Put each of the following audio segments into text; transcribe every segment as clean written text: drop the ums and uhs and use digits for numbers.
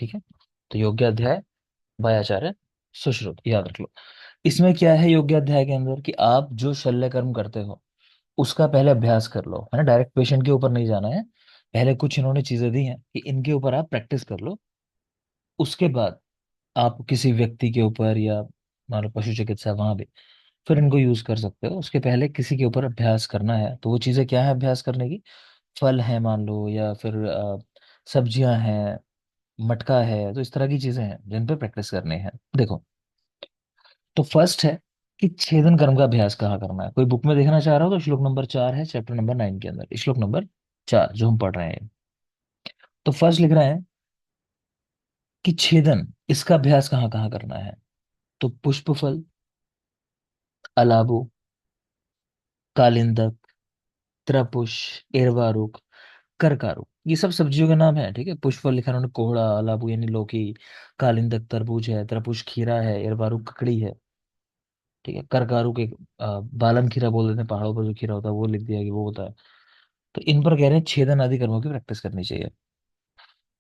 ठीक है। तो योग्याध्याय बाय आचार्य सुश्रुत, याद रख लो। इसमें क्या है योग्याध्याय के अंदर, कि आप जो शल्य कर्म करते हो उसका पहले अभ्यास कर लो, है ना। डायरेक्ट पेशेंट के ऊपर नहीं जाना है। पहले कुछ इन्होंने चीजें दी हैं कि इनके ऊपर आप प्रैक्टिस कर लो। उसके बाद आप किसी व्यक्ति के ऊपर, या मान लो पशु चिकित्सा, वहां भी फिर इनको यूज कर सकते हो। उसके पहले किसी के ऊपर अभ्यास करना है, तो वो चीजें क्या है अभ्यास करने की? फल है मान लो, या फिर सब्जियां हैं, मटका है, तो इस तरह की चीजें हैं जिन पे प्रैक्टिस करनी है। देखो, तो फर्स्ट है कि छेदन कर्म का अभ्यास कहाँ करना है। कोई बुक में देखना चाह रहा हो तो श्लोक नंबर 4 है चैप्टर नंबर 9 के अंदर, श्लोक नंबर 4 जो हम पढ़ रहे हैं। तो फर्स्ट लिख रहे हैं कि छेदन, इसका अभ्यास कहाँ कहाँ करना है। तो पुष्प फल, अलाबो, कालिंदक, त्रपुष, एरवारुक, करकारुक, ये सब सब्जियों के नाम है। ठीक है। पुष्प फल लिखा है उन्होंने कोहड़ा, अलाबू यानी लौकी, कालिंदक तरबूज है, त्रपुष खीरा है, एरवारुक ककड़ी है। ठीक है। करकारुक एक बालन खीरा बोल देते हैं, पहाड़ों पर जो खीरा होता है वो लिख दिया कि वो होता है। तो इन पर कह रहे हैं छेदन आदि कर्मों की प्रैक्टिस करनी चाहिए।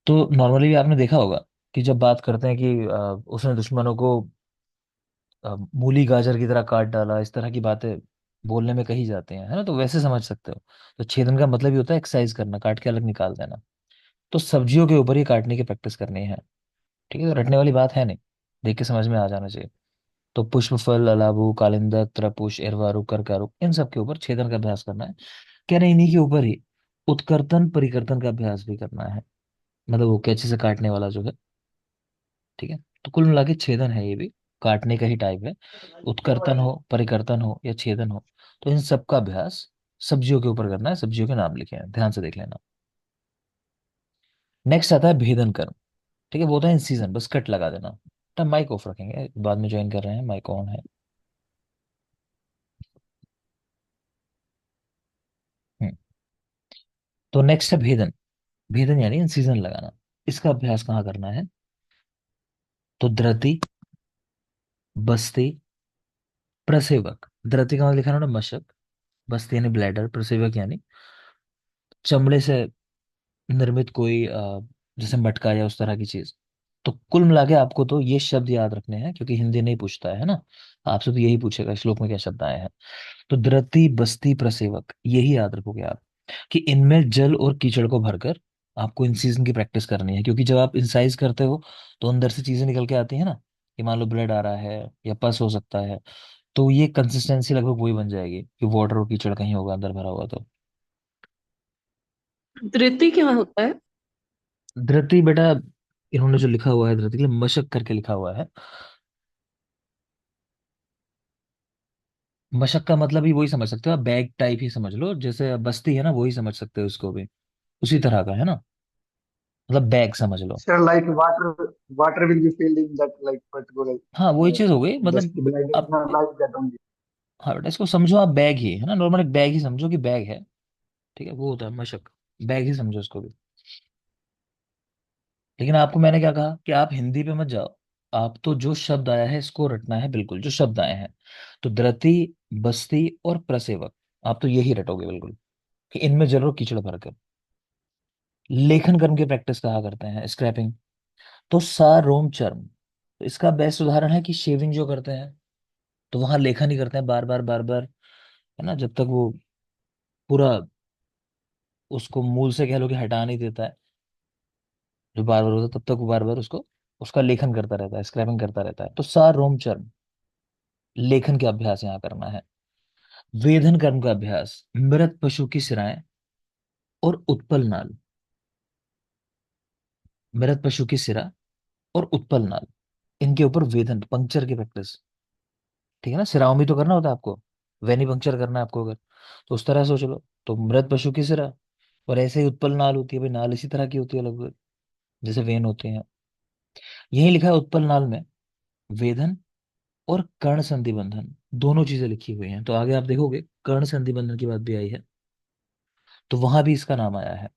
तो नॉर्मली भी आपने देखा होगा कि जब बात करते हैं कि उसने दुश्मनों को मूली गाजर की तरह काट डाला, इस तरह की बातें बोलने में कही जाती हैं, है ना। तो वैसे समझ सकते हो। तो छेदन का मतलब ही होता है एक्सरसाइज करना, काट के अलग निकाल देना। तो सब्जियों के ऊपर ही काटने की प्रैक्टिस करनी है। ठीक है। तो रटने वाली बात है नहीं, देख के समझ में आ जाना चाहिए। तो पुष्प फल, अलाबू, कालिंदक, त्रपुष, एरवारुक, करकारुक, इन सब के ऊपर छेदन का अभ्यास करना है। कह रहे हैं इन्हीं के ऊपर ही उत्कर्तन परिकर्तन का अभ्यास भी करना है, मतलब वो कैंची से काटने वाला जो है। ठीक है। तो कुल मिला के छेदन है ये भी, काटने का ही टाइप है। उत्कर्तन हो, परिकर्तन हो, या छेदन हो, तो इन सब का अभ्यास सब्जियों के ऊपर करना है। सब्जियों के नाम लिखे हैं, ध्यान से देख लेना। नेक्स्ट आता है भेदन कर्म। ठीक है। वो होता है इन सीजन, बस कट लगा देना। तब माइक ऑफ रखेंगे, बाद में ज्वाइन कर रहे हैं, माइक ऑन है। हम्म। तो नेक्स्ट है भेदन। भेदन यानी इन सीजन लगाना। इसका अभ्यास कहाँ करना है? तो धृति, बस्ती, प्रसेवक। धृति का मतलब लिखा है उन्होंने मशक, बस्ती यानी ब्लैडर, प्रसेवक यानी चमड़े से निर्मित कोई जैसे मटका या उस तरह की चीज। तो कुल मिला के आपको तो ये शब्द याद रखने हैं, क्योंकि हिंदी नहीं पूछता है ना। आपसे तो यही पूछेगा श्लोक में क्या शब्द आए हैं। तो धृति, बस्ती, प्रसेवक, यही याद रखोगे आप, कि इनमें जल और कीचड़ को भरकर आपको इन सीजन की प्रैक्टिस करनी है। क्योंकि जब आप इंसाइज करते हो तो अंदर से चीजें निकल के आती है ना, कि मान लो ब्लड आ रहा है या पस हो सकता है। तो ये कंसिस्टेंसी लगभग वही बन जाएगी कि वाटर और कीचड़ कहीं होगा अंदर भरा हुआ। तो धृति क्या होता है? धृति बेटा, इन्होंने जो लिखा हुआ है धृति के लिए मशक करके लिखा हुआ है। मशक का मतलब ही वही समझ सकते हो आप, बैग टाइप ही समझ लो, जैसे बस्ती है ना वही समझ सकते हो इसको भी, उसी तरह का है ना, मतलब बैग समझ लो। Sir, like water will be filled in that like particular हाँ वही चीज हो गई just मतलब। blinded अब like that only. हाँ बेटा, इसको समझो आप बैग ही है ना, नॉर्मल एक बैग ही समझो कि बैग है। ठीक है। वो होता है मशक, बैग ही समझो इसको भी। लेकिन आपको मैंने क्या कहा कि आप हिंदी पे मत जाओ। आप तो जो शब्द आया है इसको रटना है, बिल्कुल जो शब्द आए हैं। तो धृति, बस्ती और प्रसेवक, आप तो यही रटोगे बिल्कुल, कि इनमें जरूर कीचड़ भरकर। लेखन कर्म की प्रैक्टिस कहा करते हैं, स्क्रैपिंग। तो सा रोम चर्म, तो इसका बेस्ट उदाहरण है कि शेविंग जो करते हैं तो वहां लेखन ही करते हैं बार बार बार बार, है ना, जब तक वो पूरा उसको मूल से कह लो कि हटा नहीं देता है, जो बार बार होता है तब तक वो बार बार उसको उसका लेखन करता रहता है, स्क्रैपिंग करता रहता है। तो सा रोम चर्म, लेखन का अभ्यास यहाँ करना है। वेधन कर्म का अभ्यास, मृत पशु की सिराएं और उत्पल नाल। मृत पशु की सिरा और उत्पल नाल, इनके ऊपर वेधन पंक्चर की प्रैक्टिस। ठीक है ना, सिराओं में तो करना होता है आपको, वेनी पंक्चर करना है आपको अगर, तो उस तरह सोच लो। तो मृत पशु की सिरा, और ऐसे ही उत्पल नाल होती है भाई, नाल इसी तरह की होती है लगभग, जैसे वेन होते हैं। यही लिखा है उत्पल नाल में, वेधन और कर्ण संधि बंधन, दोनों चीजें लिखी हुई हैं। तो आगे आप देखोगे कर्ण संधि बंधन की बात भी आई है, तो वहां भी इसका नाम आया है।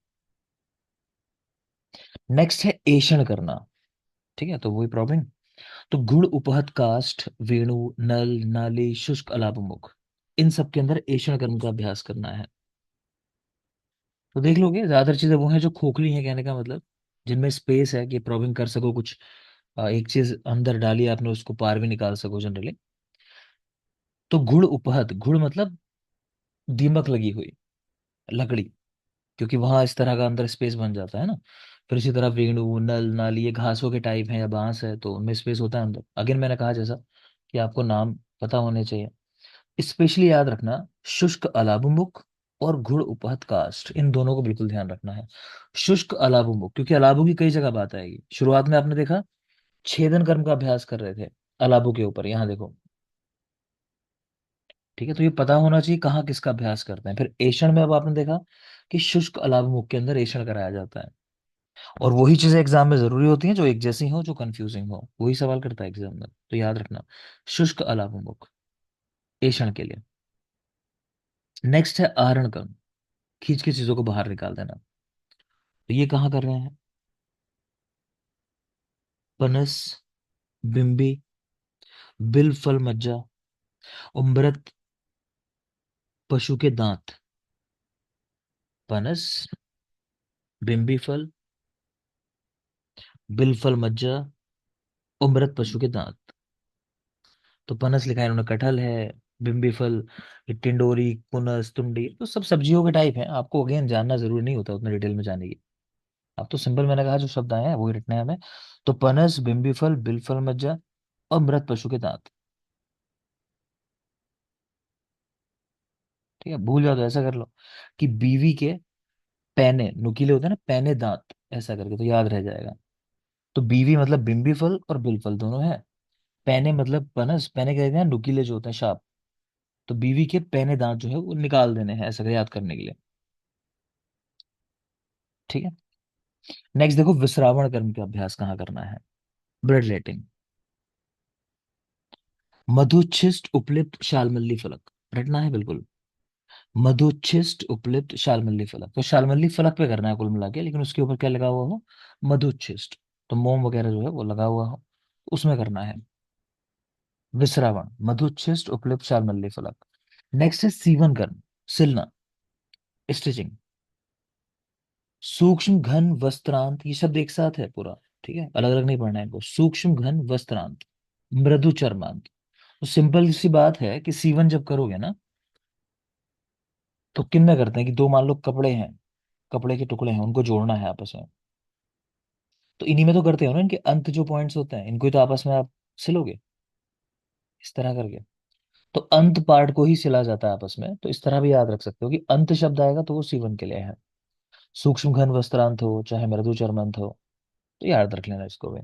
नेक्स्ट है एषण करना। ठीक है। तो वही प्रॉब्लम। तो गुण, उपहत, काष्ठ, वेणु, नल, नाली, शुष्क, अलाभ, मुख, इन सब के अंदर एषण कर्म का अभ्यास करना है। तो देख लोगे ज्यादातर चीजें वो हैं जो खोखली हैं, कहने का मतलब। जिनमें स्पेस है कि प्रॉबिंग कर सको कुछ, एक चीज अंदर डाली आपने, उसको पार भी निकाल सको जनरली। तो गुड़ उपहत, गुड़ मतलब दीमक लगी हुई लकड़ी, क्योंकि वहां इस तरह का अंदर स्पेस बन जाता है ना। फिर इसी तरह वेणु, नल, नाली, ये घासों के टाइप हैं या बांस है तो उनमें स्पेस होता है अंदर। अगेन मैंने कहा जैसा कि आपको नाम पता होने चाहिए। स्पेशली याद रखना, शुष्क अलाबुमुख और गुड़ उपहत काष्ठ, इन दोनों को बिल्कुल ध्यान रखना है। शुष्क अलाबुमुख, क्योंकि अलाबु की कई जगह बात आएगी। शुरुआत में आपने देखा छेदन कर्म का अभ्यास कर रहे थे अलाबु के ऊपर, यहाँ देखो। ठीक है, तो ये पता होना चाहिए कहाँ किसका अभ्यास करते हैं। फिर एषण में अब आपने देखा कि शुष्क अलाबुमुख के अंदर एषण कराया जाता है। और वही चीजें एग्जाम में जरूरी होती हैं जो एक जैसी हो, जो कंफ्यूजिंग हो, वही सवाल करता है एग्जाम में, तो याद रखना। शुष्क अलाबुमुख एषण के लिए। नेक्स्ट है आहरण कर्म, खींच के चीजों को बाहर निकाल देना। तो ये कहाँ कर रहे हैं? पनस, बिंबी, बिल, फल, मज्जा, उम्रत, पशु के दांत। पनस, बिंबी फल, बिल, फल, मज्जा, उम्रत, पशु के दांत। तो पनस लिखा है इन्होंने, कटहल है। बिंबी फल, ये टिंडोरी, कुनस, तुंडी, तो सब सब्जियों के टाइप हैं। आपको अगेन जानना जरूरी नहीं होता उतना डिटेल में जाने की। अब तो सिंपल मैंने कहा जो शब्द आए हैं वही रटने हैं हमें। तो पनस, बिंबी फल, बिल, फल, मज्जा और मृत पशु के दांत। ठीक है, भूल जाओ तो ऐसा कर लो कि बीवी के पैने नुकीले होते हैं ना, पैने दांत, ऐसा करके तो याद रह जाएगा। तो बीवी मतलब बिंबी फल और बिल फल दोनों है। पैने मतलब पनस, पैने कहते हैं नुकीले जो होते हैं, शार्प। तो बीवी के पैने दांत जो है वो निकाल देने हैं, ऐसा याद करने के लिए। ठीक है। नेक्स्ट देखो, विश्रावण कर्म का अभ्यास कहाँ करना है? Blood letting. मधुच्छिष्ट उपलिप्त शालमल्ली फलक, रटना है बिल्कुल। मधुच्छिष्ट उपलिप्त शालमल्ली फलक, तो शालमल्ली फलक पे करना है कुल मिला के, लेकिन उसके ऊपर क्या लगा हुआ हो? मधुच्छिष्ट। तो मोम वगैरह जो है वो लगा हुआ हो, उसमें करना है। विश्रावण, मधुच्छिष्ट उपलिप्त शालमल्ली फलक। नेक्स्ट है सीवन कर्म, सिलना, स्टिचिंग। सूक्ष्म घन वस्त्रांत, ये शब्द एक साथ है पूरा, ठीक है, अलग अलग नहीं पढ़ना है इनको। सूक्ष्म घन वस्त्रांत, मृदु चर्मांत। तो सिंपल सी बात है कि सीवन जब करोगे ना, तो किन में करते हैं कि दो मान लो कपड़े हैं, कपड़े के टुकड़े हैं, उनको जोड़ना है आपस में। तो इन्हीं में तो करते हो ना, इनके अंत जो पॉइंट्स होते हैं इनको ही तो आपस में आप सिलोगे, इस तरह करके। तो अंत पार्ट को ही सिला जाता है आपस में, तो इस तरह भी याद रख सकते हो कि अंत शब्द आएगा तो वो सीवन के लिए है। सूक्ष्म घन वस्त्रांत हो चाहे मृदु चर्मांत हो, तो याद रख लेना इसको भी।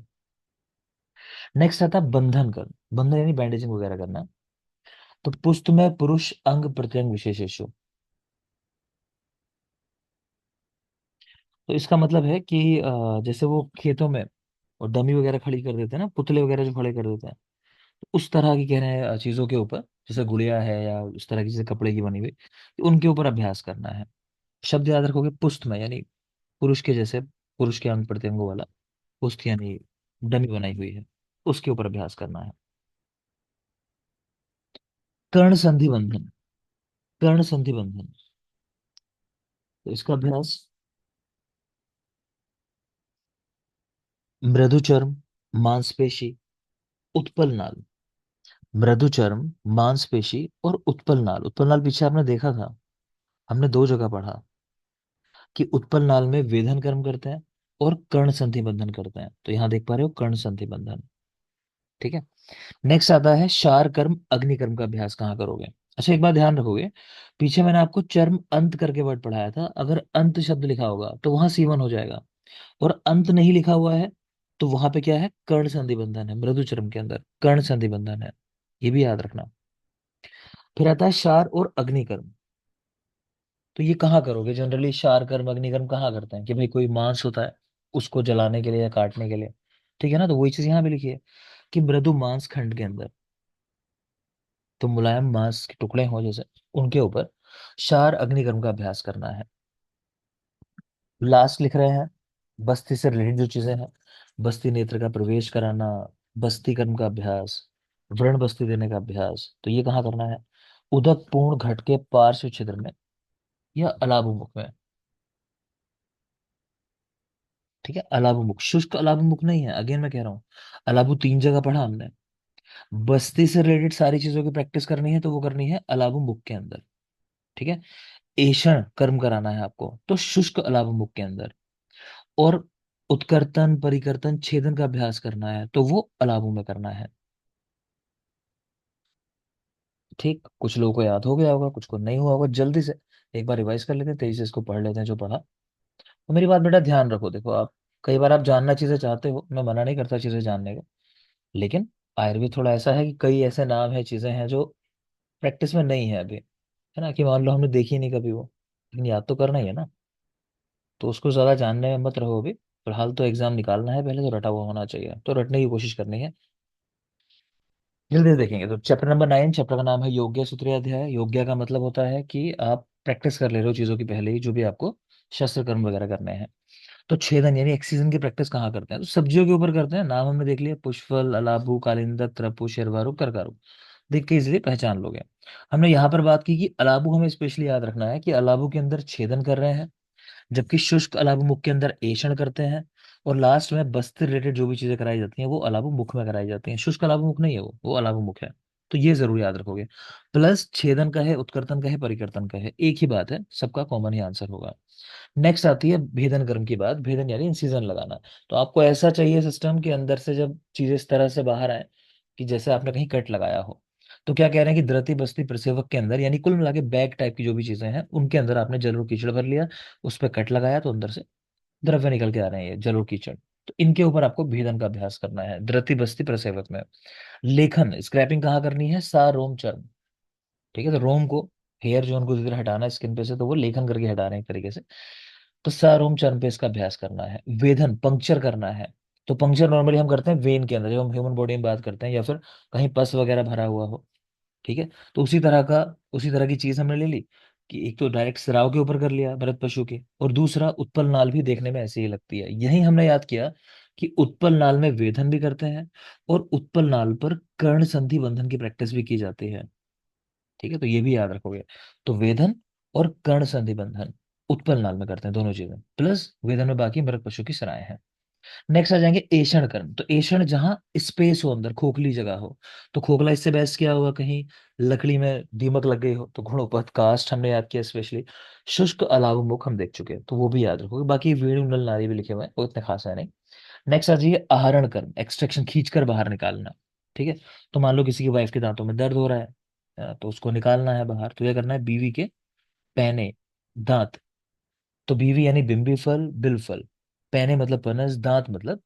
नेक्स्ट आता है बंधन कर्म, बंधन यानी बैंडेजिंग वगैरह करना। तो पुस्त में पुरुष अंग प्रत्यंग विशेषेशु। तो इसका मतलब है कि जैसे वो खेतों में और डमी वगैरह खड़ी कर देते हैं ना, पुतले वगैरह जो खड़े कर देते हैं, उस तरह की कह रहे हैं चीजों के ऊपर, जैसे गुड़िया है या उस तरह की चीजें कपड़े की बनी हुई, तो उनके ऊपर अभ्यास करना है। शब्द याद रखोगे, पुस्त में यानी पुरुष के जैसे, पुरुष के अंग प्रत्यंगों वाला, पुस्त यानी डमी बनाई हुई है, उसके ऊपर अभ्यास करना है। कर्ण संधि बंधन, कर्ण संधि बंधन, तो इसका अभ्यास मृदुचर्म, मांसपेशी, उत्पल नाल। मृदुचर्म, मांसपेशी और उत्पल नाल। उत्पल नाल पीछे आपने देखा था, हमने दो जगह पढ़ा कि उत्पल नाल में वेधन कर्म करते हैं और कर्ण संधि बंधन करते हैं। तो यहाँ देख पा रहे हो कर्ण संधि बंधन। ठीक है। नेक्स्ट आता है शार कर्म, अग्नि कर्म का अभ्यास कहाँ करोगे? अच्छा, एक बात ध्यान रखोगे, पीछे मैंने आपको चर्म अंत करके वर्ड पढ़ाया था, अगर अंत शब्द लिखा होगा तो वहां सीवन हो जाएगा, और अंत नहीं लिखा हुआ है तो वहां पे क्या है? कर्ण संधि बंधन है, मृदु चर्म के अंदर कर्ण संधि बंधन है, ये भी याद रखना। फिर आता है शार और अग्नि कर्म। तो ये कहाँ करोगे जनरली? शार कर्म, अग्नि कर्म कहाँ करते हैं कि भाई कोई मांस होता है, उसको जलाने के लिए या काटने के लिए, ठीक है ना, तो वही चीज यहाँ पे लिखी है कि मृदु मांस खंड के अंदर, तो मुलायम मांस के टुकड़े हो जैसे, उनके ऊपर शार अग्नि कर्म का अभ्यास करना है। लास्ट लिख रहे हैं बस्ती से रिलेटेड जो चीजें हैं, बस्ती नेत्र का प्रवेश कराना, बस्ती कर्म का अभ्यास, व्रण बस्ती देने का अभ्यास, तो ये कहाँ करना है? उदक पूर्ण घट के पार्श्व छिद्र में या अलाभ मुख में। ठीक है, अलाबुमुख, शुष्क अलाबुमुख नहीं है, अगेन मैं कह रहा हूँ। अलाबु तीन जगह पढ़ा हमने। बस्ती से रिलेटेड सारी चीजों की प्रैक्टिस करनी है तो वो करनी है अलाबुमुख के अंदर। ठीक है। ऐषण कर्म कराना है आपको तो शुष्क अलाबुमुख के अंदर। और उत्कर्तन परिकर्तन छेदन का अभ्यास करना है तो वो अलाबु में करना है। ठीक, कुछ लोगों को याद हो गया होगा, कुछ को नहीं हुआ होगा, जल्दी से एक बार रिवाइज कर लेते हैं, तेजी से इसको पढ़ लेते हैं जो पढ़ा। तो मेरी बात बेटा ध्यान रखो, देखो आप, कई बार आप जानना चीजें चाहते हो, मैं मना नहीं करता चीजें जानने का, लेकिन आयुर्वेद थोड़ा ऐसा है कि कई ऐसे नाम है, चीजें हैं जो प्रैक्टिस में नहीं है अभी, है ना, कि मान लो हमने देखी नहीं कभी वो, लेकिन याद तो करना ही है ना। तो उसको ज्यादा जानने में मत रहो अभी, फिलहाल तो एग्जाम निकालना है, पहले तो रटा हुआ होना चाहिए, तो रटने की कोशिश करनी है। जल्दी से देखेंगे तो चैप्टर नंबर 9, चैप्टर का नाम है योग्य सूत्रीय अध्याय। योग्य का मतलब होता है कि आप प्रैक्टिस कर ले रहे हो चीजों की पहले ही, जो भी आपको शस्त्र कर्म वगैरह करने हैं। तो छेदन यानी एक्सीजन की प्रैक्टिस कहाँ करते हैं, तो सब्जियों के ऊपर करते हैं। नाम हमने देख लिया, पुष्फल, अलाबू, कालिंदक, त्रपु, शेरवारू, करकारू, देख के इजिली पहचान लोगे। हमने यहाँ पर बात की कि अलाबू हमें स्पेशली याद रखना है कि अलाबू के अंदर छेदन कर रहे हैं, जबकि शुष्क अलाबू मुख के अंदर ऐषण करते हैं। और लास्ट में बस्ती रिलेटेड जो भी चीजें कराई जाती हैं वो अलाबू मुख में कराई जाती हैं, शुष्क अलाबू मुख नहीं है, वो अलाबू मुख है। तो ये जरूर याद रखोगे। प्लस छेदन का है, उत्कर्तन का है, परिकर्तन का है, एक ही बात है, सबका कॉमन ही आंसर होगा। नेक्स्ट आती है भेदन कर्म की बात, भेदन यानी इंसिजन लगाना। तो आपको ऐसा चाहिए सिस्टम के अंदर से जब चीजें इस तरह से बाहर आए कि जैसे आपने कहीं कट लगाया हो। तो क्या कह रहे हैं कि धृति बस्ती प्रसेवक के अंदर, यानी कुल मिला के बैग टाइप की जो भी चीजें हैं उनके अंदर आपने जरूर कीचड़ भर लिया, उस पर कट लगाया तो अंदर से द्रव्य निकल के आ रहे हैं, ये जरूर कीचड़। तो इनके ऊपर आपको भेदन का अभ्यास करना है धृति बस्ती प्रसेवक में। लेखन स्क्रैपिंग कहाँ करनी है, सा रोम चर्म। ठीक है, तो रोम को, हेयर जो उनको धीरे हटाना है स्किन पे से, तो वो लेखन करके हटा रहे हैं एक तरीके से। तो सा रोम चर्म पे इसका अभ्यास करना है। वेधन पंक्चर करना है। तो पंक्चर नॉर्मली हम करते हैं वेन के अंदर, जब हम ह्यूमन बॉडी में बात करते हैं, या फिर कहीं पस वगैरह भरा हुआ हो। ठीक है। तो उसी तरह की चीज हमने ले ली, कि एक तो डायरेक्ट सिराव के ऊपर कर लिया मृत पशु के, और दूसरा उत्पल नाल भी देखने में ऐसे ही लगती है, यही हमने याद किया कि उत्पल नाल में वेधन भी करते हैं, और उत्पल नाल पर कर्ण संधि बंधन की प्रैक्टिस भी की जाती है। ठीक है, तो ये भी याद रखोगे। तो वेधन और कर्ण संधि बंधन उत्पल नाल में करते हैं दोनों चीजें, प्लस वेधन में बाकी मृत पशु की सराएं हैं। नेक्स्ट आ जाएंगे ऐषण कर्म। तो ऐषण जहां स्पेस हो, अंदर खोखली जगह हो। तो खोखला इससे बेस्ट क्या होगा, कहीं लकड़ी में दीमक लग गई हो तो घुड़ोपथ कास्ट हमने याद किया स्पेशली। शुष्क अलाव मुख हम देख चुके हैं, तो वो भी याद रखोगे, बाकी वेणु नल नारी भी लिखे हुए हैं, वो इतने खास है नहीं। नेक्स्ट आ जाइए आहरण कर्म, एक्सट्रैक्शन, खींच कर बाहर निकालना। ठीक है। तो मान लो किसी की वाइफ के दांतों में दर्द हो रहा है, तो उसको निकालना है बाहर, तो क्या करना है, बीवी के पैने, दांत। तो बीवी यानी बिंबी फल, बिल फल, पैने मतलब पनस, दांत मतलब,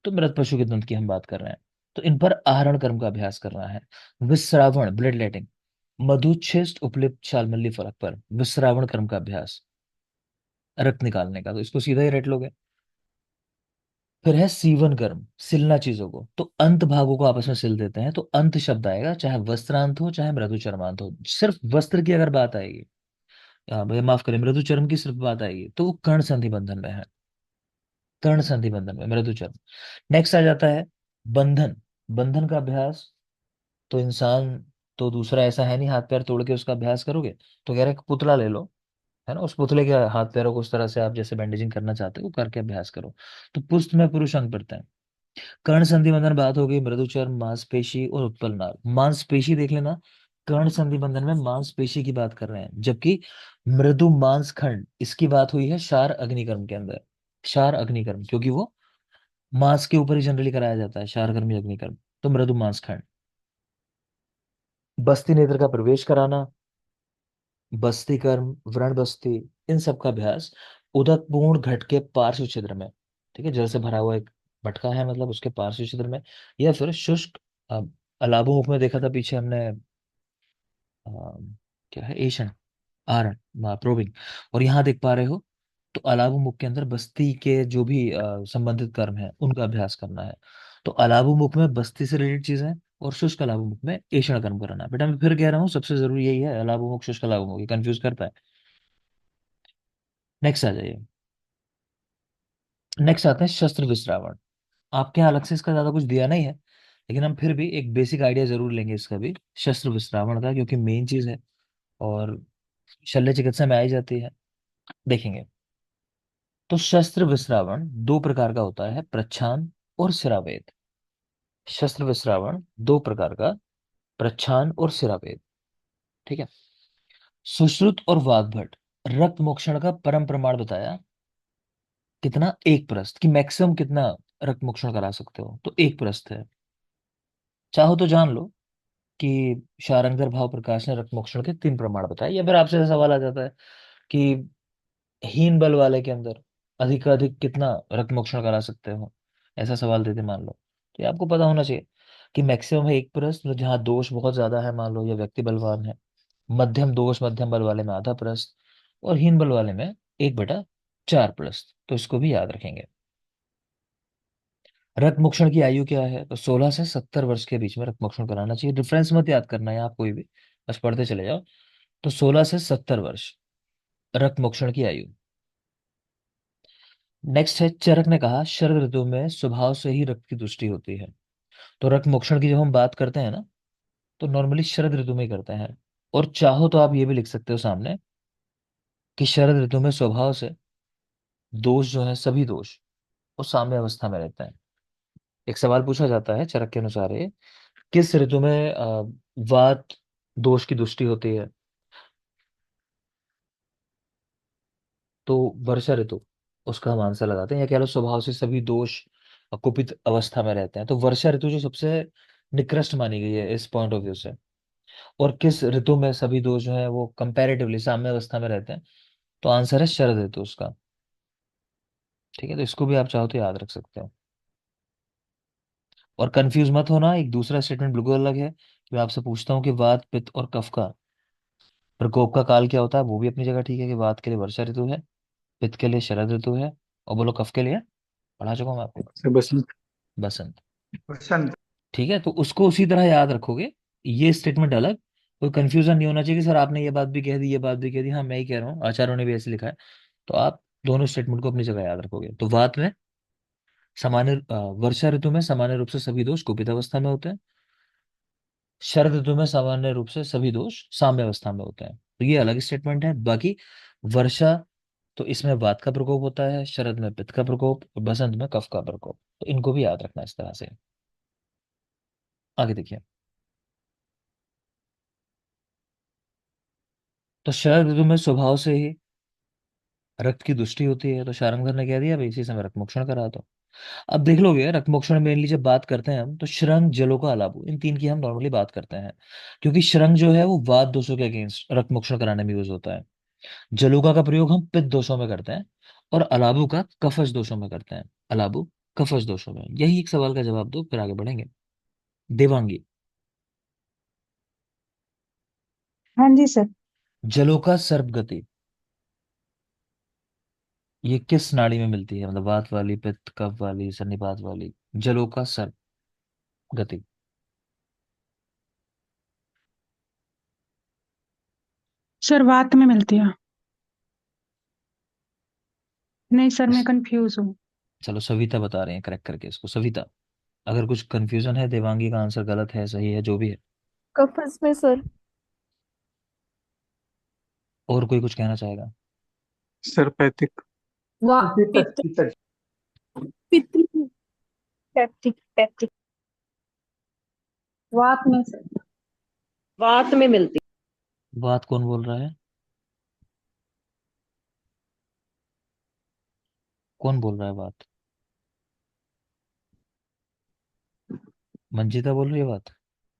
तो मृत पशु के दंत की हम बात कर रहे हैं। तो इन पर आहरण कर्म का अभ्यास करना है। विस्रावण ब्लड लेटिंग, मधुच्छिष्ट उपलिप्त शालमल्ली फलक पर विस्रावण कर्म का अभ्यास, रक्त निकालने का, तो इसको सीधा ही रट लोगे। फिर है सीवन कर्म, सिलना चीजों को, तो अंत भागों को आपस में सिल देते हैं, तो अंत शब्द आएगा, चाहे वस्त्रांत हो चाहे मृदु चर्मांत हो। सिर्फ वस्त्र की अगर बात आएगी, भैया माफ करें, मृदु चर्म की सिर्फ बात आएगी, तो वो कर्ण संधि बंधन में है, कर्ण संधि बंधन में मृदु चर्म। नेक्स्ट आ जाता है बंधन, बंधन का अभ्यास। तो इंसान, तो दूसरा ऐसा है नहीं हाथ पैर तोड़ के उसका अभ्यास करोगे, तो कह रहे हैं कि पुतला ले लो, है ना, उस पुतले के हाथ पैरों को उस तरह से आप जैसे बैंडेजिंग करना चाहते हो वो करके अभ्यास करो। तो पुस्त में पुरुष अंग पड़ता है। कर्ण संधि बंधन बात हो गई, मृदुचर्म, मांसपेशी और उत्पल नाल। मांसपेशी देख लेना, कर्ण संधि बंधन में मांसपेशी की बात कर रहे हैं, जबकि मृदु मांस खंड इसकी बात हुई है शार अग्निकर्म के अंदर। शार अग्निकर्म क्योंकि वो मांस के ऊपर ही जनरली कराया जाता है, शारकर्मी अग्निकर्म। तो मृदु मांस खंड, बस्ती नेत्र का प्रवेश कराना, बस्ती कर्म, व्रण बस्ती, इन सब का अभ्यास उदक पूर्ण घट के पार्श्व छिद्र में। ठीक है, जल से भरा हुआ एक मटका है, मतलब उसके पार्श्व छिद्र में, या फिर शुष्क, अ, अलाबों मुख में देखा था पीछे हमने, अ, क्या है, एशन, आरण, प्रोबिंग। और यहाँ देख पा रहे हो, तो अलाबू मुख के अंदर बस्ती के जो भी संबंधित कर्म है उनका अभ्यास करना है। तो अलाबू मुख में बस्ती से रिलेटेड चीजें, और शुष्क अलाबू मुख में ऐषण कर्म कराना है। बेटा मैं फिर कह रहा हूँ, सबसे जरूरी यही है, अलाबू मुख शुष्क अलाबू मुख, कंफ्यूज करता है। नेक्स्ट आ जाइए। नेक्स्ट आते हैं शस्त्र विश्रावण। आपके यहाँ अलग से इसका ज्यादा कुछ दिया नहीं है, लेकिन हम फिर भी एक बेसिक आइडिया जरूर लेंगे इसका भी, शस्त्र विश्रावण का, क्योंकि मेन चीज है और शल्य चिकित्सा में आई जाती है। देखेंगे। तो शस्त्र विस्रावण दो प्रकार का होता है, प्रच्छान और सिरावेद। शस्त्र विस्रावण दो प्रकार का, प्रच्छान और सिरावेद। ठीक है। सुश्रुत और वाग्भट रक्त मोक्षण का परम प्रमाण बताया। कितना? एक प्रस्त की मैक्सिमम कितना रक्त मोक्षण करा सकते हो, तो एक प्रस्त है। चाहो तो जान लो कि शारंगधर भाव प्रकाश ने रक्त मोक्षण के तीन प्रमाण बताए, या फिर आपसे सवाल आ जाता है कि हीन बल वाले के अंदर अधिक कितना रक्त मोक्षण करा सकते हो, ऐसा सवाल देते मान लो, तो ये आपको पता होना चाहिए कि मैक्सिमम है एक प्रस्त, मतलब जहाँ दोष बहुत ज्यादा है, मान लो या व्यक्ति बलवान है। मध्यम दोष मध्यम बल वाले में आधा प्रस्त, और हीन बल वाले में 1/4 प्रस्त, तो इसको भी याद रखेंगे। रक्त मोक्षण की आयु क्या है? तो 16 से 70 वर्ष के बीच में रक्त मोक्षण कराना चाहिए। डिफरेंस मत याद करना है आप कोई भी, बस पढ़ते चले जाओ। तो 16 से 70 वर्ष रक्त मोक्षण की आयु। नेक्स्ट है, चरक ने कहा शरद ऋतु में स्वभाव से ही रक्त की दृष्टि होती है। तो रक्त मोक्षण की जब हम बात करते हैं ना, तो नॉर्मली शरद ऋतु में ही करते हैं। और चाहो तो आप ये भी लिख सकते हो सामने कि शरद ऋतु में स्वभाव से दोष जो है, सभी दोष वो साम्य अवस्था में रहते हैं। एक सवाल पूछा जाता है चरक के अनुसार, ये किस ऋतु में वात दोष की दृष्टि होती है? तो वर्षा ऋतु, उसका हम आंसर लगाते हैं, या कह लो स्वभाव से सभी दोष कुपित अवस्था में रहते हैं, तो वर्षा ऋतु जो सबसे निकृष्ट मानी गई है इस पॉइंट ऑफ व्यू से। और किस ऋतु में सभी दोष जो है वो कंपैरेटिवली साम्य अवस्था में रहते हैं? तो आंसर है शरद ऋतु उसका। ठीक है, तो इसको भी आप चाहो तो याद रख सकते हो। और कंफ्यूज मत होना, एक दूसरा स्टेटमेंट बिल्कुल अलग है कि मैं आपसे पूछता हूँ कि वात पित्त और कफ का प्रकोप का काल क्या होता है, वो भी अपनी जगह ठीक है कि वात के लिए वर्षा ऋतु है, पित्त के लिए शरद ऋतु है, और बोलो कफ के लिए? पढ़ा चुका हूँ मैं आपको। से बसंत। बसंत। बसंत। ठीक है, तो उसको उसी तरह याद रखोगे। ये स्टेटमेंट अलग, कोई कंफ्यूजन नहीं होना चाहिए कि सर आपने ये बात भी कह दी, ये बात भी कह दी। हाँ, मैं ही कह रहा हूँ, आचार्यों ने भी ऐसे लिखा है। तो आप दोनों स्टेटमेंट को अपनी जगह याद रखोगे। तो वात में वर्षा ऋतु में सामान्य रूप से सभी दोष कुपित अवस्था में होते हैं। शरद ऋतु में सामान्य रूप से सभी दोष साम्य अवस्था में होते हैं। तो ये अलग स्टेटमेंट है। बाकी वर्षा, तो इसमें वात का प्रकोप होता है, शरद में पित्त का प्रकोप, और बसंत में कफ का प्रकोप। तो इनको भी याद रखना इस तरह से। आगे देखिए। तो शरद ऋतु में स्वभाव से ही रक्त की दुष्टि होती है, तो शारंगधर ने कह दिया भाई इसी समय रक्त मोक्षण करा दो। अब देख लोगे, रक्त मोक्षण मेनली जब बात करते हैं हम, तो श्रृंग जलोका अलाबु इन तीन की हम नॉर्मली बात करते हैं, क्योंकि श्रृंग जो है वो वात दोषों के अगेंस्ट रक्त मोक्षण कराने में यूज होता है। जलोका का प्रयोग हम पित्त दोषों में करते हैं, और अलाबु का कफज दोषों में करते हैं। अलाबु कफज दोषों में। यही एक सवाल का जवाब दो, फिर आगे बढ़ेंगे। देवांगी। हाँ जी सर। जलोका सर्प गति, ये किस नाड़ी में मिलती है? मतलब वात वाली, पित्त, कफ वाली, सन्निपात वाली? जलोका सर्प गति। शुरुआत में मिलती है। नहीं सर, मैं कंफ्यूज हूँ। चलो सविता बता रहे हैं करेक्ट करके इसको। सविता, अगर कुछ कंफ्यूजन है, देवांगी का आंसर गलत है सही है जो भी है, कफस में सर। और कोई कुछ कहना चाहेगा? सर्पैथिक। वा पितज पित्त। पितज। पित्त। Peptic peptic. वात में सर। वात में मिलती। बात कौन बोल रहा है? कौन बोल रहा है बात? मंजिता बोल रही है बात?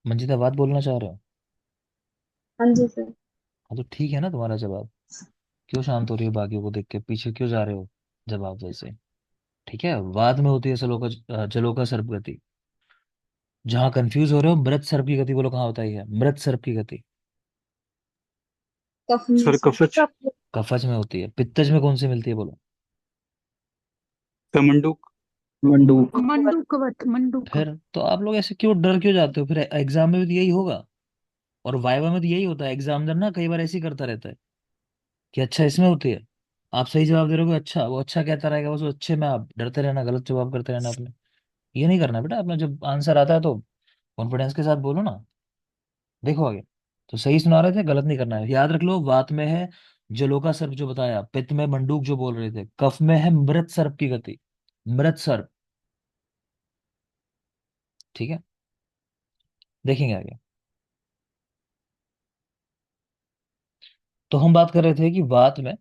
मंजिता बात बोलना चाह रहे हो? हाँ जी सर। हाँ, तो ठीक है ना तुम्हारा जवाब। क्यों शांत हो रही हो बाकियों को देख के, पीछे क्यों जा रहे हो जवाब वैसे? ठीक है, बाद में होती है जलोका सर्प गति। जहां कंफ्यूज हो रहे हो, मृत सर्प की गति बोलो कहाँ होता है? मृत सर्प की गति कफ में सर सर। कफच। कफज में होती है। पित्तज में कौन सी मिलती है बोलो? तमंडुक। मंडूक। मंडूकवत मंडूक। फिर तो आप लोग ऐसे क्यों डर क्यों जाते हो? फिर एग्जाम में भी तो यही होगा, और वाइवा में तो यही होता है। एग्जामिनर ना कई बार ऐसे ही करता रहता है कि अच्छा इसमें होती है, आप सही जवाब दे रहे हो, अच्छा वो अच्छा कहता रहेगा, बस वो अच्छे में आप डरते रहना, गलत जवाब करते रहना आपने। ये नहीं करना बेटा, आपने जब आंसर आता है तो कॉन्फिडेंस के साथ बोलो ना। देखो आगे। तो सही सुना रहे थे, गलत नहीं करना है, याद रख लो। वात में है जलोका सर्प जो बताया, पित्त में मंडूक जो बोल रहे थे, कफ में है मृत सर्प की गति, मृत सर्प। ठीक है, देखेंगे आगे। तो हम बात कर रहे थे कि वात में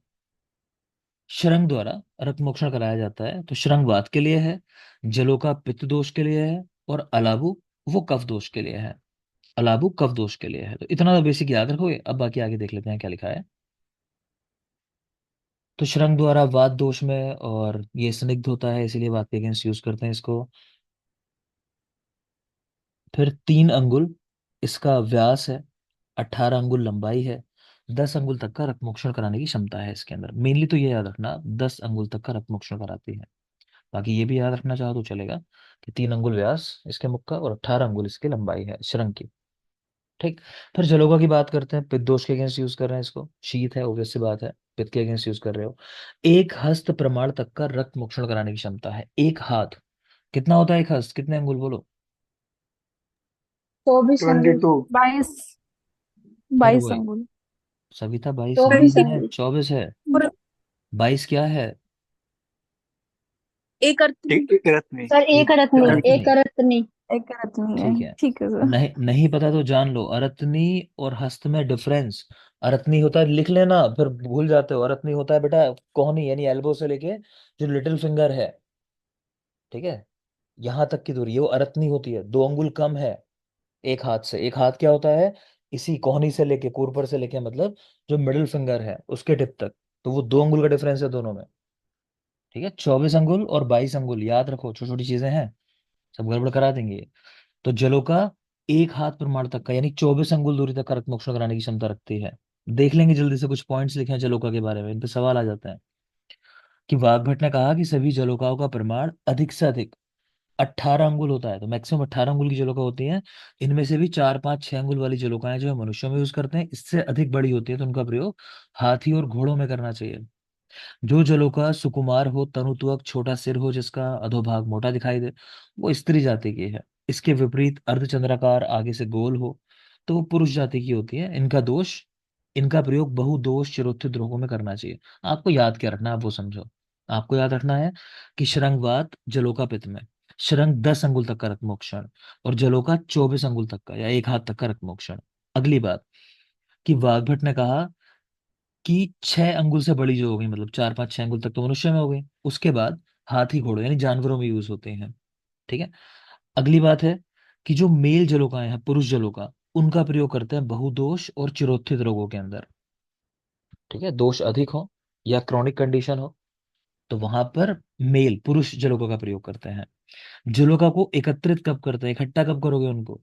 शृंग द्वारा रक्त मोक्षण कराया जाता है, तो शृंग वात के लिए है, जलोका पित्त दोष के लिए है, और अलाबु वो कफ दोष के लिए है। अलाबु कफ दोष के लिए है। तो इतना तो बेसिक याद रखोगे। अब बाकी आगे देख लेते हैं क्या लिखा है। तो शृंग द्वारा वात दोष में, और ये स्निग्ध होता है इसीलिए वात के अगेंस्ट यूज करते हैं इसको। फिर 3 अंगुल इसका व्यास है, 18 अंगुल लंबाई है, 10 अंगुल तक का रक्त मोक्षण कराने की क्षमता है इसके अंदर। मेनली तो ये याद रखना, 10 अंगुल तक का रक्त मोक्षण कराती है। बाकी ये भी याद रखना चाहो तो चलेगा कि 3 अंगुल व्यास इसके मुख का और 18 अंगुल इसकी लंबाई है शृंग की। ठीक। फिर जलोगा की बात करते हैं, पित्त दोष के अगेंस्ट यूज कर रहे हैं इसको, शीत है, ऑब्वियस सी बात है, पित्त के अगेंस्ट यूज कर रहे हो। एक हस्त प्रमाण तक का रक्त मोक्षण कराने की क्षमता है। एक हाथ कितना होता है, एक हस्त कितने अंगुल बोलो। 24 अंगुल। 22। 22, फिर 22 वही, अंगुल। सविता 22 24 नहीं है, अंगुल। 24 है। और 22 क्या है। एक अर्थ में, एक एक रथ में सर एक एक अरत नहीं, रथ अरतनी, एक अरत नहीं। एक अर्थ में ठीक है, है। ठीक है सर। नहीं नहीं पता तो जान लो, अरतनी और हस्त में डिफरेंस। अरतनी होता है, लिख लेना फिर भूल जाते हो, अरतनी होता है बेटा कोहनी यानी एल्बो से लेके जो लिटिल फिंगर है, ठीक है, यहां तक की दूरी, ये वो अरतनी होती है। 2 अंगुल कम है एक हाथ से। एक हाथ क्या होता है, इसी कोहनी से लेके कुरपर से लेके मतलब जो मिडिल फिंगर है उसके टिप तक, तो वो 2 अंगुल का डिफरेंस है दोनों में। ठीक है, 24 अंगुल और 22 अंगुल याद रखो, छोटी छोटी चीजें हैं, सब गड़बड़ करा देंगे ये। तो जलों का एक हाथ प्रमाण तक का यानी 24 अंगुल दूरी तक का रक्त मोक्षण कराने की क्षमता रखती है। देख लेंगे जल्दी से, कुछ पॉइंट्स लिखे हैं जलोका के बारे में, इन पे सवाल आ जाते हैं। कि वाग्भट ने कहा कि सभी जलोकाओं का प्रमाण अधिक से अधिक 18 अंगुल होता है, तो मैक्सिमम 18 अंगुल की जलोका होती हैं। इनमें से भी 4 5 6 अंगुल वाली जलोकाएं जो है मनुष्यों में यूज करते हैं, इससे अधिक बड़ी होती है तो उनका प्रयोग हाथी और घोड़ों में करना चाहिए। जो जलों का सुकुमार हो, तनुत्वक, छोटा सिर हो, जिसका अधोभाग मोटा दिखाई दे, वो स्त्री जाति की है। इसके विपरीत अर्धचंद्राकार आगे से गोल हो तो वो पुरुष जाति की होती है। इनका प्रयोग बहुदोष चिरोत्थित रोगों में करना चाहिए। आपको याद क्या रखना है आप वो समझो। आपको याद रखना है कि शृंगवात जलोका पित्त में शृंग 10 अंगुल तक का रक्त मोक्षण, और जलोका 24 अंगुल तक का या एक हाथ तक का रक्त मोक्षण। अगली बात कि वाग्भट ने कहा कि 6 अंगुल से बड़ी जो हो गई, मतलब 4 5 6 अंगुल तक तो मनुष्य में हो गई, उसके बाद हाथी घोड़ों यानी जानवरों में यूज होते हैं। ठीक है। अगली बात है कि जो मेल जलोकाएं हैं, पुरुष जलोका, उनका प्रयोग करते हैं बहुदोष और चिरोत्थित रोगों के अंदर। ठीक है, दोष अधिक हो या क्रॉनिक कंडीशन हो तो वहां पर मेल पुरुष जलोका का प्रयोग करते हैं। जलोका को एकत्रित कब करते हैं, इकट्ठा कब करोगे उनको,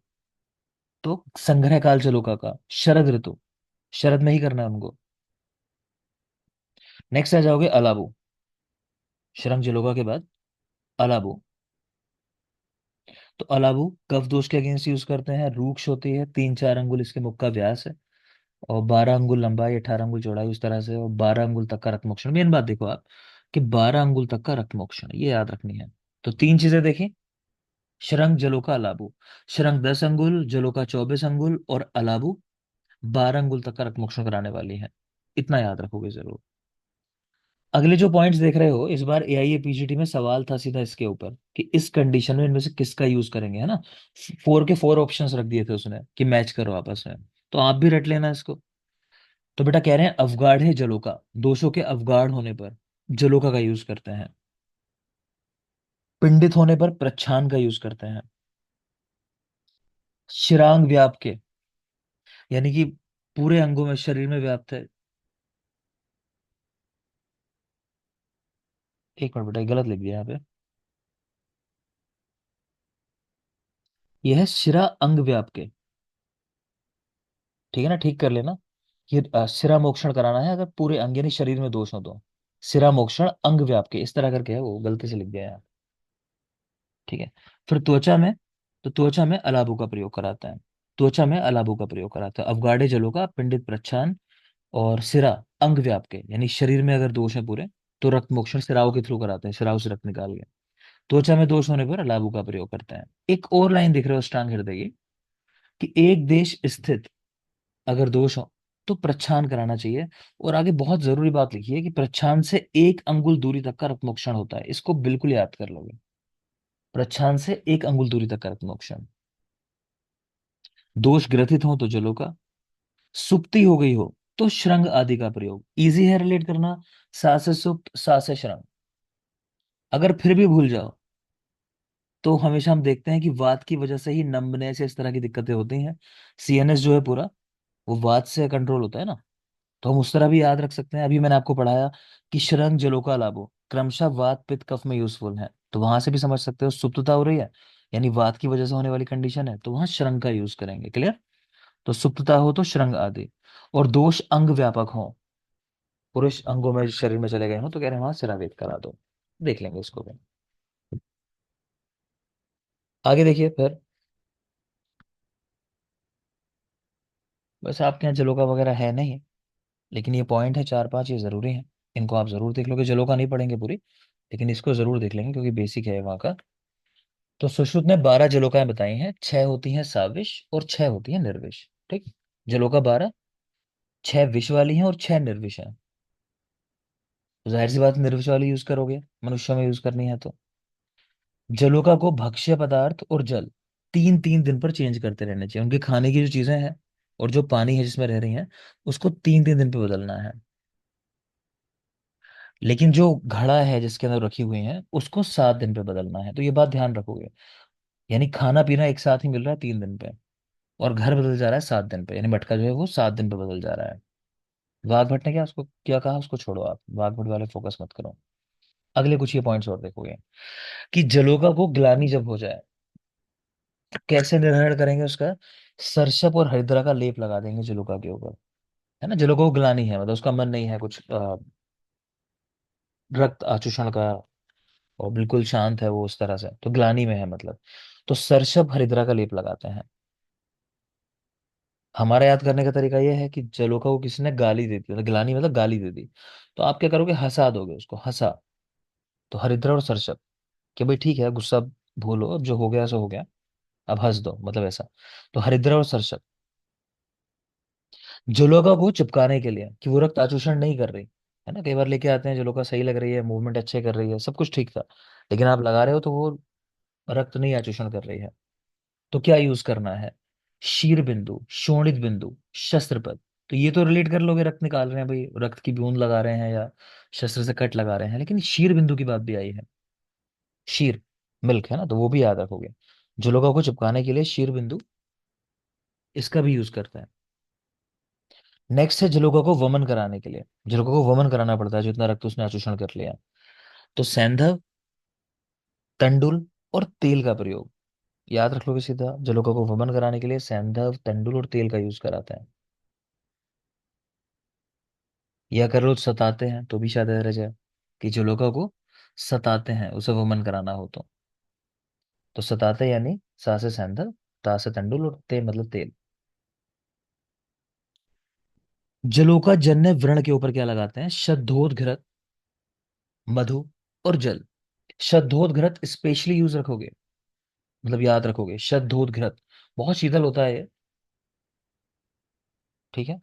तो संग्रह काल जलोका का शरद ऋतु, शरद में ही करना है उनको। नेक्स्ट आ जाओगे अलाबू, शरंग जलोका के बाद अलाबू। तो अलाबू कफ दोष के अगेंस्ट यूज करते हैं, रूक्ष होती है, 3 4 अंगुल इसके मुख का व्यास है, और 12 अंगुल लंबाई, 18 अंगुल चौड़ाई, उस तरह से, और 12 अंगुल तक का रक्त मोक्षण। मेन बात देखो आप कि 12 अंगुल तक का रक्त मोक्षण ये याद रखनी है। तो 3 चीजें देखी, शरंग जलोका अलाबू। शरंग 10 अंगुल, जलोका 24 अंगुल, और अलाबू 12 अंगुल तक का रक्त मोक्षण कराने वाली है। इतना याद रखोगे जरूर। अगले जो पॉइंट्स देख रहे हो, इस बार एआईए पीजीटी में सवाल था सीधा इसके ऊपर कि इस कंडीशन में इनमें से किसका यूज करेंगे, है ना। 4 के 4 ऑप्शंस रख दिए थे उसने कि मैच करो आपस में, तो आप भी रट लेना इसको। तो बेटा कह रहे हैं अवगाढ़ जलोका, दोषों के अवगाढ़ होने पर जलोका का यूज करते हैं, पिंडित होने पर प्रच्छान का यूज करते हैं, शिरांग व्याप के यानी कि पूरे अंगों में शरीर में व्याप्त है। एक मिनट बेटा, गलत लिख दिया यहाँ पे, यह है शिरा अंग व्याप के। ठीक है ना, ठीक कर लेना कि सिरा मोक्षण कराना है अगर पूरे अंग यानी शरीर में दोष हो तो। सिरा मोक्षण अंग व्याप के, इस तरह करके है, वो गलती से लिख दिया है। ठीक है। फिर त्वचा में, तो त्वचा में अलाबू का प्रयोग कराता है, त्वचा में अलाबू का प्रयोग कराता है, अवगाढ़े जलों का, पिंडित प्रच्छान, और सिरा अंग व्याप के यानी शरीर में अगर दोष है पूरे तो रक्त मोक्षण सिराओं के थ्रू कराते हैं, सिराओं से रक्त निकाल के। त्वचा में दोष होने पर अलाबू का प्रयोग करते हैं। एक और लाइन दिख रहे हो अष्टांग हृदय की, कि एक देश स्थित अगर दोष हो तो प्रच्छान कराना चाहिए। और आगे बहुत जरूरी बात लिखी है कि प्रच्छान से 1 अंगुल दूरी तक का रक्तमोक्षण होता है, इसको बिल्कुल याद कर लोगे। प्रच्छान से 1 अंगुल दूरी तक का रक्तमोक्षण। दोष ग्रथित हो तो जलों का, सुप्ति हो गई हो तो श्रृंग आदि का प्रयोग। इजी है रिलेट करना, सा से सुप्त, सा से श्रृंग। अगर फिर भी भूल जाओ तो हमेशा हम देखते हैं कि वात की वजह से ही नंबनेस या इस तरह की दिक्कतें होती हैं। सीएनएस जो है पूरा, वो वात से कंट्रोल होता है ना। तो हम उस तरह भी याद रख सकते हैं। अभी मैंने आपको पढ़ाया कि शरंग जलों का लाभो क्रमशः वात पित्त कफ में यूजफुल है, तो वहां से भी समझ सकते हो सुप्तता हो रही है, यानी वात की वजह से होने वाली कंडीशन है, तो वहां शरंग का यूज करेंगे। क्लियर? तो सुप्तता हो तो शरंग आदि। और दोष अंग व्यापक हो, पुरुष अंगों में शरीर में चले गए हो, तो कह रहे हैं वहां सिरावेद करा दो। देख लेंगे इसको भी। आगे देखिए फिर। वैसे आपके यहाँ जलोका वगैरह है नहीं, लेकिन ये पॉइंट है 4-5, ये जरूरी है। इनको आप जरूर देख लोगे। जलोका नहीं पढ़ेंगे पूरी, लेकिन इसको जरूर देख लेंगे क्योंकि बेसिक है वहाँ का। तो सुश्रुत ने 12 जलोकाएं बताई हैं, 6 होती हैं साविष और 6 होती हैं निर्विष। ठीक, जलोका 12, 6 विष वाली हैं और 6 निर्विष हैं। तो जाहिर सी बात है निर्विष वाली यूज करोगे, मनुष्य में यूज करनी है तो। जलोका को भक्ष्य पदार्थ और जल 3-3 दिन पर चेंज करते रहना चाहिए। उनके खाने की जो चीजें हैं और जो पानी है जिसमें रह रही हैं, उसको 3-3 दिन पे बदलना है। लेकिन जो घड़ा है जिसके अंदर रखी हुई है, उसको 7 दिन पे बदलना है। तो ये बात ध्यान रखोगे। यानी खाना पीना एक साथ ही मिल रहा है 3 दिन पे, और घर बदल जा रहा है 7 दिन पे, यानी मटका जो है वो 7 दिन पे बदल जा रहा है। वाघ भट्ट ने क्या उसको क्या कहा, उसको छोड़ो, आप वाघ भट्ट वाले फोकस मत करो। अगले कुछ ये पॉइंट्स और देखोगे कि जलोका को ग्लानि जब हो जाए तो कैसे निर्धारण करेंगे उसका। सरसप और हरिद्रा का लेप लगा देंगे जलोका के ऊपर, है ना। जलोका को ग्लानि है, मतलब उसका मन नहीं है कुछ रक्त आचूषण का, और बिल्कुल शांत है वो उस तरह से, तो ग्लानि में है मतलब। तो सरसप हरिद्रा का लेप लगाते हैं। हमारा याद करने का तरीका यह है कि जलोका को किसी ने गाली दे दी, मतलब ग्लानि मतलब गाली दे दी, तो आप क्या करोगे, हंसा दोगे उसको, हंसा। तो हरिद्रा और सरसप, कि भाई ठीक है गुस्सा भूलो, अब जो हो गया सो हो गया, अब हंस दो, मतलब ऐसा। तो हरिद्रा और सरसप जलोका को चिपकाने के लिए कि वो रक्त आचूषण नहीं कर रही, है ना। कई बार लेके आते हैं जलोका सही लग रही है, मूवमेंट अच्छे कर रही है, सब कुछ ठीक था, लेकिन आप लगा रहे हो तो वो रक्त नहीं आचूषण कर रही है। तो क्या यूज करना है, शीर बिंदु, शोणित बिंदु, शस्त्रपद। तो ये तो रिलेट कर लोगे, रक्त निकाल रहे हैं भाई, रक्त की बूंद लगा रहे हैं या शस्त्र से कट लगा रहे हैं, लेकिन शीर बिंदु की बात भी आई है। शीर मिल्क है ना, तो वो भी याद रखोगे। जलोका को चिपकाने के लिए शीर बिंदु, इसका भी यूज करता है। नेक्स्ट है जलोका को वमन कराने के लिए। जलोका को वमन कराना पड़ता है, जितना रक्त उसने आचूषण कर लिया। तो सैंधव, तंडुल और तेल का प्रयोग। याद रख लोगे सीधा, जलोका को वमन कराने के लिए सैंधव, तंडुल और तेल का यूज कराते हैं। या कर लो सताते हैं, तो भी शायद ऐसा रह जाए कि जलोका को सताते हैं उसे वमन कराना हो तो सताते यानी सा से सैंधव, ता से तंडुल और ते मतलब तेल। जलोका जन्य व्रण के ऊपर क्या लगाते हैं, शद्धोदघृत, मधु और जल। शद्धोदघृत स्पेशली यूज रखोगे, मतलब याद रखोगे, शद्धोदघृत बहुत शीतल होता है ये, ठीक है।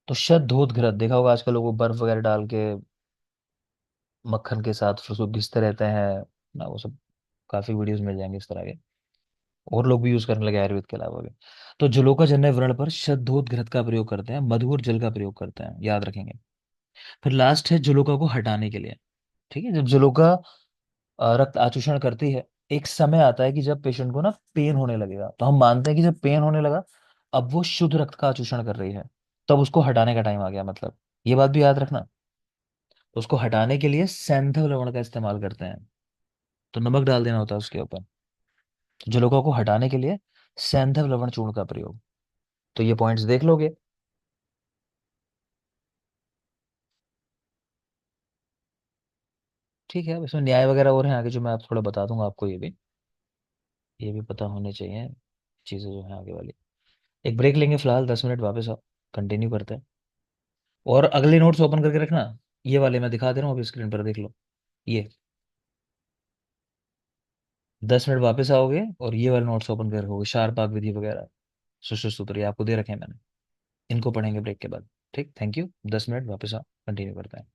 तो शद्धोदघृत देखा होगा आजकल लोग वो बर्फ वगैरह डाल के मक्खन के साथ फिर उसको घिसते रहते हैं ना, वो सब काफी वीडियोस मिल जाएंगे इस तरह के। और लोग भी यूज करने लगे आयुर्वेद के अलावा भी। तो जलोका जन्य व्रण पर शद्धोदघृत का प्रयोग करते हैं, मधु और जल का प्रयोग करते हैं, याद रखेंगे। फिर लास्ट है जलोका को हटाने के लिए। ठीक है, जब जलोका रक्त आचूषण करती है, एक समय आता है कि जब पेशेंट को ना पेन होने लगेगा, तो हम मानते हैं कि जब पेन होने लगा, अब वो शुद्ध रक्त का आचूषण कर रही है, तब उसको हटाने का टाइम आ गया, मतलब ये बात भी याद रखना। तो उसको हटाने के लिए सैंधव लवण का इस्तेमाल करते हैं, तो नमक डाल देना होता है उसके ऊपर। जलोका को हटाने के लिए सैंधव लवण चूर्ण का प्रयोग। तो ये पॉइंट्स देख लोगे। ठीक है, अब इसमें न्याय वगैरह और हैं आगे, जो मैं आप थोड़ा बता दूंगा आपको, ये भी पता होने चाहिए चीजें जो है आगे वाली। एक ब्रेक लेंगे फिलहाल, 10 मिनट, वापस आओ, कंटिन्यू करते हैं। और अगले नोट्स ओपन करके रखना, ये वाले मैं दिखा दे रहा हूँ अभी स्क्रीन पर, देख लो ये। 10 मिनट वापस आओगे और ये वाले नोट्स ओपन कर रखोगे, शार पाक विधि वगैरह, सुश्रुत सूत्र, ये आपको दे रखे हैं मैंने। इनको पढ़ेंगे ब्रेक के बाद। ठीक, थैंक यू। 10 मिनट वापस आओ, कंटिन्यू करते हैं।